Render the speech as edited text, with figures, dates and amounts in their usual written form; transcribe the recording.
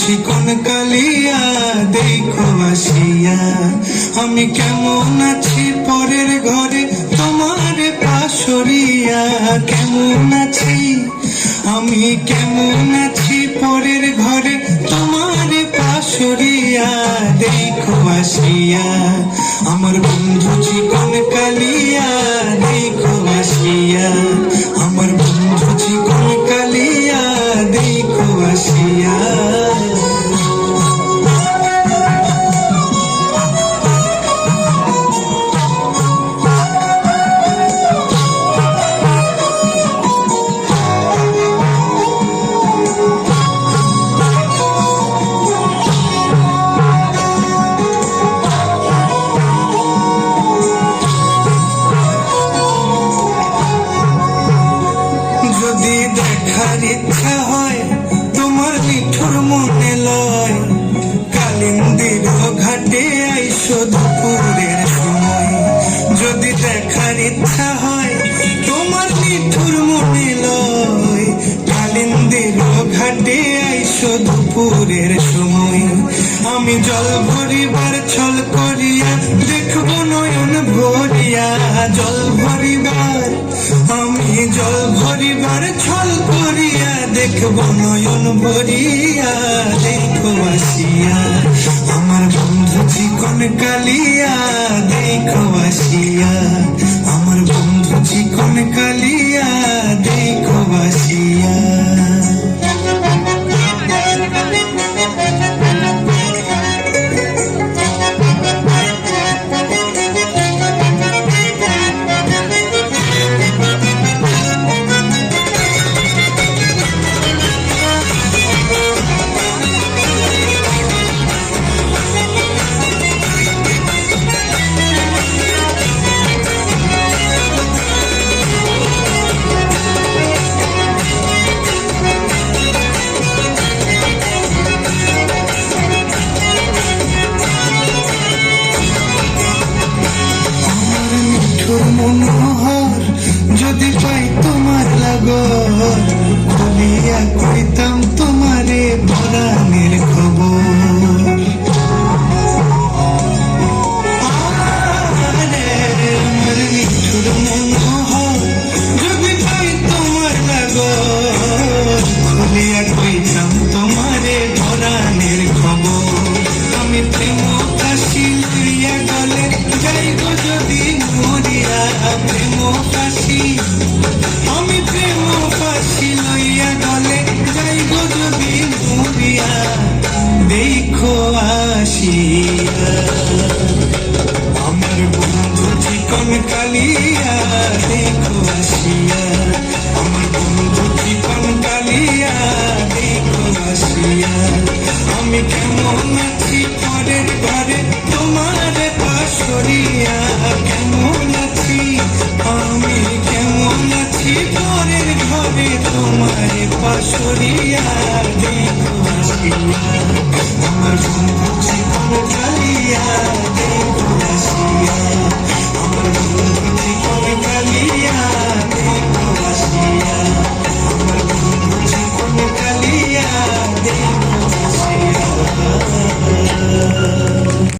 চিকন কালিয়া দেখো আসিয়া, আমি কেমন আছি পরের ঘরে তোমার পাশরিয়া। কেমন আছি আমি, কেমন আছি পরের ঘরে তোমার পাশরিয়া। দেখো আসিয়া আমার বন্ধু চিকন কালিয়া, দেখো আসিয়া আমার বন্ধু চিকন কালিয়া, দেখো আসিয়া। যদি দেখার ইচ্ছা হয় তোমার নিঠুর মনে লয়, কালিন্দির ঘাটে আইসো দুপুরের সময়। যদি দেখার ইচ্ছা হয় তোমার নিঠুর মনে লয়, কালিন্দির ঘাটে আইসো দুপুরের সময়। আমি জল ভরিবার ছল করিয়া দেখবো নয়ন ভরিয়া, জল ভরিবার আমি জল ভরিবার ছল করিয়া দেখবো নয়ন ভরিয়া। দেখো আসিয়া আমার বন্ধু চিকন কালিয়া, দেখো আসিয়া আমার বন্ধু চিকন কালিয়া, দেখো আসিয়া। মনোহর যদি পাই তোমার লাগর, খুলিয়া কইতাম তোমারে পরাণের খবর। আমার নিঠুর মনোহর যদি পাই তোমার লাগর, খুলিয়া কইতাম তোমারে পরাণের খবর। আমি প্রেম কাশি লইয়া গলে যাইব যদি মরিয়া, প্রেম কাশি আমি প্রেম কাশি লইয়া গলে যাইব যদি মরিয়া। দেখো আসিয়া আমার বন্ধু চিকন কালিয়া, দেখো আসিয়া আমার বন্ধু চিকন কালিয়া, দেখো আসিয়া। আমি কেমন আছি পরের ঘরে তোমার পাশরিয়া, কেমন আছি আমি, কেমন আছি পরের ঘরে তোমার পাশরিয়া। দেখো আসিয়া আমার বন্ধু চিকন কালিয়া, দেখো আসিয়া আমার বন্ধু চিকন কালিয়া, দেখো আসিয়া।